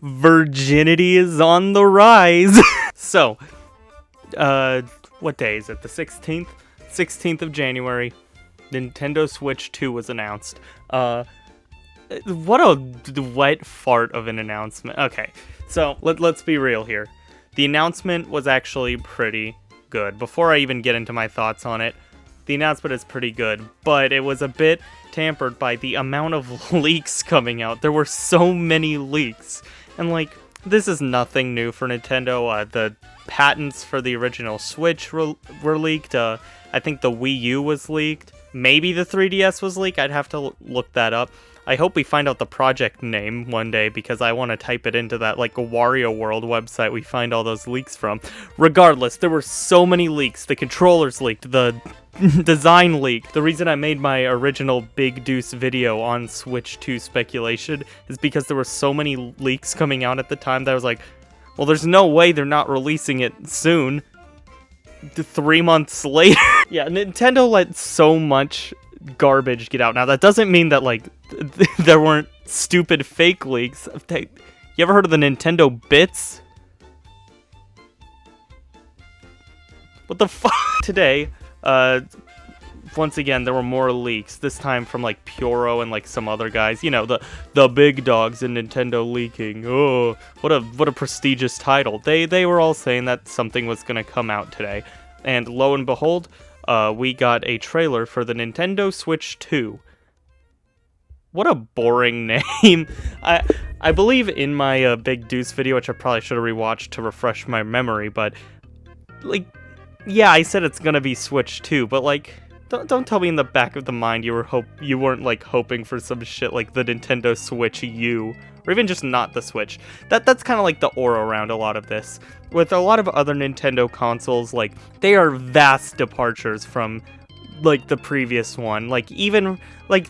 Virginity is on the rise. So, what day is it? The 16th? 16th of January. Nintendo Switch 2 was announced. What a wet fart of an announcement. Okay, so let's be real here. The announcement was actually pretty good. Before I even get into my thoughts on it, the announcement is pretty good, but it was a bit tampered by the amount of leaks coming out. There were so many leaks. And, like, this is nothing new for Nintendo. The patents for the original Switch were leaked. I think the Wii U was leaked. Maybe the 3DS was leaked. I'd have to look that up. I hope we find out the project name one day, because I want to type it into that, like, Wario World website we find all those leaks from. Regardless, there were so many leaks. The controllers leaked, the design leak. The reason I made my original Big Deuce video on Switch 2 speculation is because there were so many leaks coming out at the time that I was like, well, there's no way they're not releasing it soon. 3 months later. Yeah, Nintendo let so much garbage get out. Now, that doesn't mean that, like, there weren't stupid fake leaks. You ever heard of the Nintendo Bits? What the fuck? Today, once again, there were more leaks. This time from, like, Puro and, like, some other guys. You know, the big dogs in Nintendo leaking. Oh, what a prestigious title. They were all saying that something was gonna come out today. And lo and behold, we got a trailer for the Nintendo Switch 2. What a boring name. I believe in my Big Deuce video, which I probably should have rewatched to refresh my memory, but, like, yeah, I said it's gonna be Switch 2, but, like, don't tell me in the back of the mind you weren't, like, hoping for some shit like the Nintendo Switch U, or even just not the Switch. That's kind of like the aura around a lot of this. With a lot of other Nintendo consoles, like, they are vast departures from, like, the previous one. Like, even, like,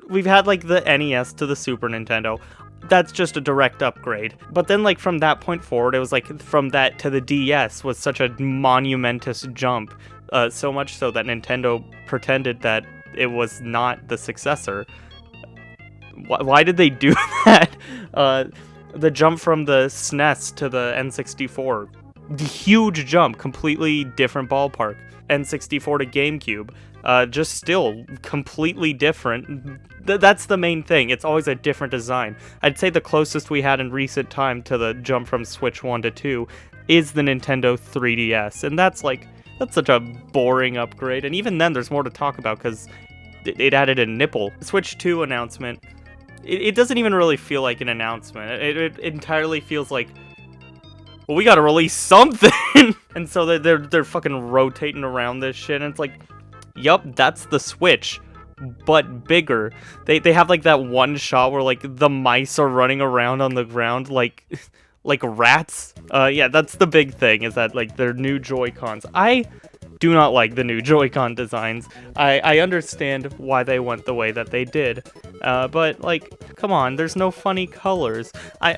we've had, like, the NES to the Super Nintendo. That's just a direct upgrade. But then, like, from that point forward, it was like from that to the DS was such a monumentous jump. So much so that Nintendo pretended that it was not the successor. Why did they do that? The jump from the SNES to the N64. The huge jump, completely different ballpark. N64 to GameCube. Just still completely different. That's the main thing. It's always a different design. I'd say the closest we had in recent time to the jump from Switch 1 to 2 is the Nintendo 3DS. And that's such a boring upgrade. And even then, there's more to talk about because it added a nipple. Switch 2 announcement. It doesn't even really feel like an announcement. It entirely feels like, well, we gotta release something. And so they're fucking rotating around this shit. And it's like, yup, that's the Switch, but bigger. They have, like, that one shot where, like, the mice are running around on the ground like rats. Yeah, that's the big thing, is that, like, their new Joy-Cons. I do not like the new Joy-Con designs. I understand why they went the way that they did. But, like, come on, there's no funny colors. I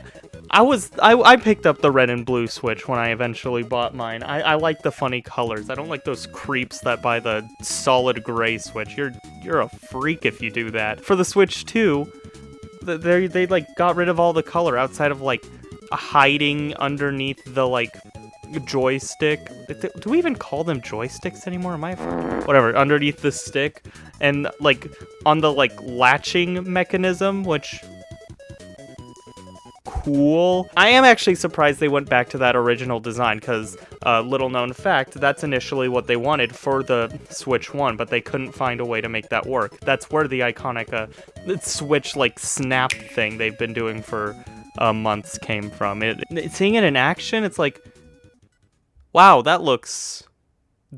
picked up the red and blue Switch when I eventually bought mine. I like the funny colors. I don't like those creeps that buy the solid gray Switch. You're a freak if you do that. For the Switch 2, they like got rid of all the color outside of, like, hiding underneath the, like, joystick. Do we even call them joysticks anymore? Whatever, underneath the stick, and, like, on the, like, latching mechanism, which, cool. I am actually surprised they went back to that original design, because, little known fact, that's initially what they wanted for the Switch 1, but they couldn't find a way to make that work. That's where the iconic Switch, like, snap thing they've been doing for months came from. Seeing it in action, it's like, wow, that looks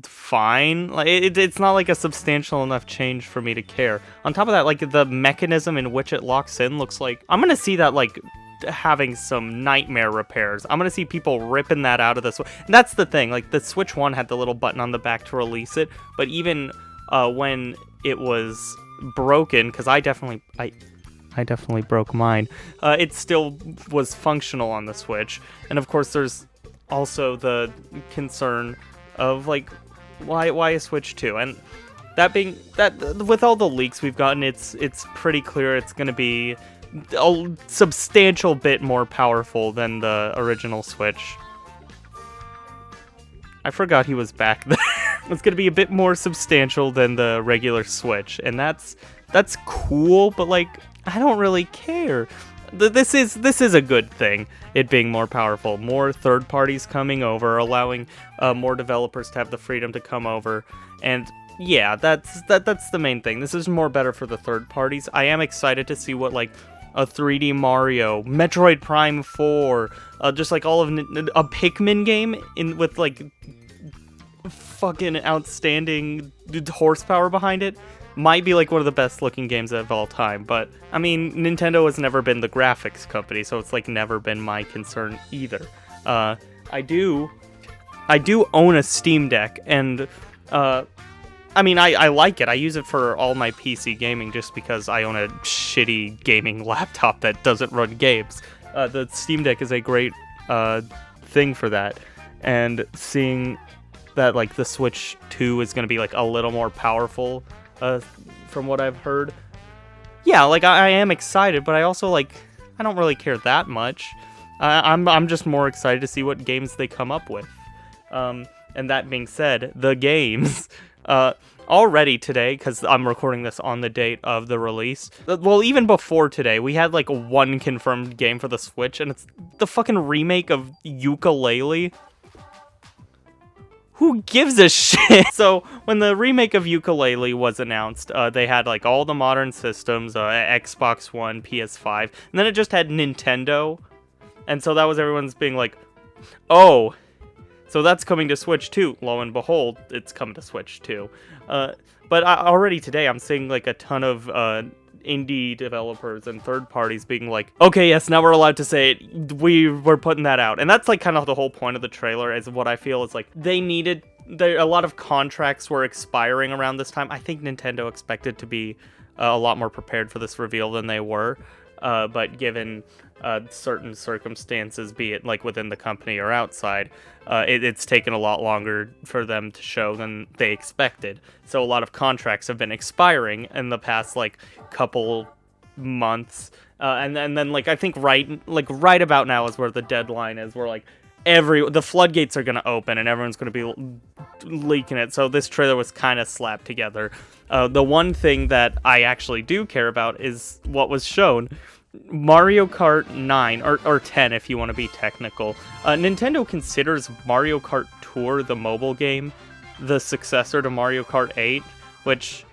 fine. Like, it's not like a substantial enough change for me to care. On top of that, like, the mechanism in which it locks in looks like, I'm gonna see that, like, having some nightmare repairs. I'm gonna see people ripping that out of the Switch. And that's the thing, like, the Switch 1 had the little button on the back to release it, but even when it was broken, because I definitely broke mine, it still was functional on the Switch. And of course, there's also the concern of, like, why a Switch 2? And that with all the leaks we've gotten, it's pretty clear it's gonna be a substantial bit more powerful than the original Switch. I forgot he was back there. It's gonna be a bit more substantial than the regular Switch, and that's cool, but like, I don't really care. This is a good thing, it being more powerful. More third parties coming over, allowing more developers to have the freedom to come over, and yeah, that's the main thing. This is more better for the third parties. I am excited to see what like a 3D Mario, Metroid Prime 4, just like all of a Pikmin game with like fucking outstanding horsepower behind it. Might be like one of the best looking games of all time, but I mean, Nintendo has never been the graphics company, so it's like never been my concern either. I do own a Steam Deck, and I mean, I like it. I use it for all my PC gaming just because I own a shitty gaming laptop that doesn't run games. The Steam Deck is a great thing for that, and seeing that like the Switch 2 is going to be like a little more powerful from what I've heard. Yeah, like I am excited, but I also like I don't really care that much. I'm just more excited to see what games they come up with. And that being said, the games already today, because I'm recording this on the date of the release. Well, even before today, we had like one confirmed game for the Switch, and it's the fucking remake of Yooka-Laylee. Who gives a shit? So, when the remake of Yooka-Laylee was announced, they had, like, all the modern systems, Xbox One, PS5, and then it just had Nintendo, and so that was everyone's being like, oh, so that's coming to Switch too. Lo and behold, it's coming to Switch too. But already today, I'm seeing, like, a ton of indie developers and third parties being like, okay, yes, now we're allowed to say it. We're putting that out. And that's like kind of the whole point of the trailer, is what I feel is like a lot of contracts were expiring around this time. I think Nintendo expected to be a lot more prepared for this reveal than they were. But given certain circumstances, be it like within the company or outside, it's taken a lot longer for them to show than they expected. So a lot of contracts have been expiring in the past like couple months, and then like I think right about now is where the deadline is, where like the floodgates are gonna open and everyone's gonna be leaking it. So this trailer was kind of slapped together. The one thing that I actually do care about is what was shown. Mario Kart 9, or 10 if you want to be technical. Nintendo considers Mario Kart Tour, the mobile game, the successor to Mario Kart 8, which...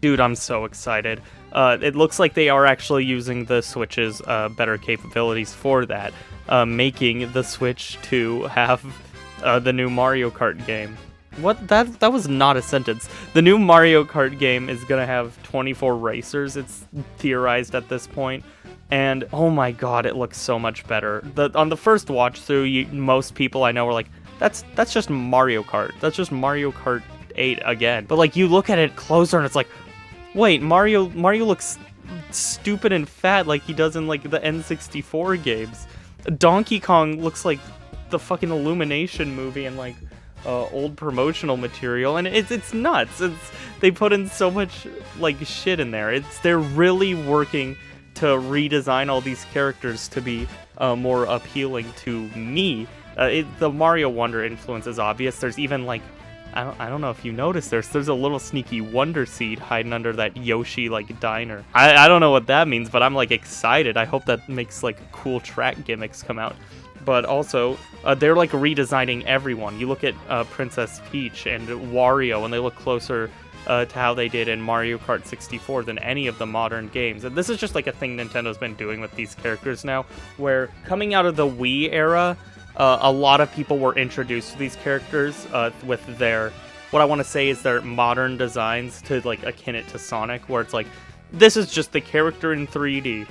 Dude, I'm so excited. It looks like they are actually using the Switch's better capabilities for that, making the Switch to have the new Mario Kart game. What? That was not a sentence. The new Mario Kart game is gonna have 24 racers, it's theorized at this point, and oh my god, it looks so much better. On the first watch through, most people I know were like, that's just Mario Kart. That's just Mario Kart 8 again. But like, you look at it closer and it's like, wait, Mario looks stupid and fat like he does in like the N64 games. Donkey Kong looks like the fucking Illumination movie and like old promotional material, and it's nuts. They put in so much like shit in there. They're really working to redesign all these characters to be more appealing to me. The Mario Wonder influence is obvious. There's even like, I don't know if you noticed, there's a little sneaky Wonder Seed hiding under that Yoshi like diner. I don't know what that means, but I'm like excited. I hope that makes like cool track gimmicks come out. But also, they're like redesigning everyone. You look at Princess Peach and Wario, and they look closer to how they did in Mario Kart 64 than any of the modern games. And this is just like a thing Nintendo's been doing with these characters now, where coming out of the Wii era, a lot of people were introduced to these characters with their, what I want to say is their modern designs, to like akin it to Sonic, where it's like, this is just the character in 3D.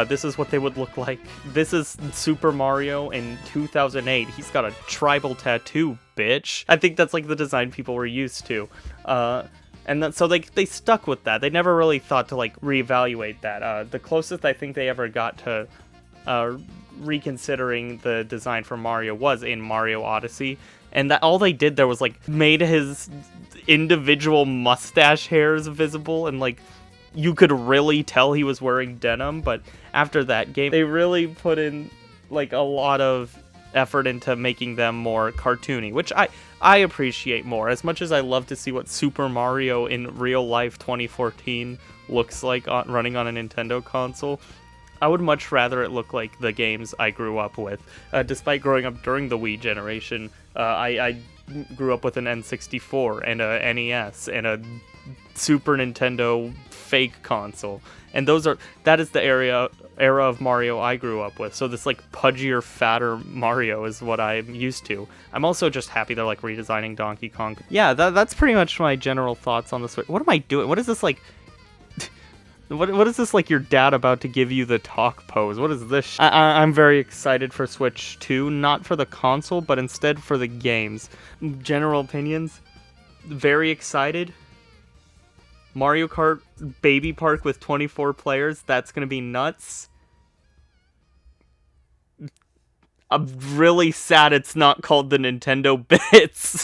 This is what they would look like. This is Super Mario in 2008. He's got a tribal tattoo, bitch. I think that's like the design people were used to. So they stuck with that. They never really thought to like reevaluate that. The closest I think they ever got to reconsidering the design for Mario was in Mario Odyssey, and that all they did there was like made his individual mustache hairs visible, and like you could really tell he was wearing denim. But after that game, they really put in like a lot of effort into making them more cartoony, which I appreciate more. As much as I love to see what Super Mario in real life 2014 looks like running on a Nintendo console, I would much rather it look like the games I grew up with. Despite growing up during the Wii generation, I grew up with an N64 and a NES and a Super Nintendo fake console, and that is the era of Mario I grew up with. So this like pudgier, fatter Mario is what I'm used to. I'm also just happy they're like redesigning Donkey Kong. Yeah, that's pretty much my general thoughts on the Switch. What am I doing? What is this like? What is this like your dad about to give you the talk pose? What is this? I'm very excited for Switch 2, not for the console, but instead for the games. General opinions? Very excited. Mario Kart Baby Park with 24 players, that's gonna be nuts. I'm really sad it's not called the Nintendo Bits.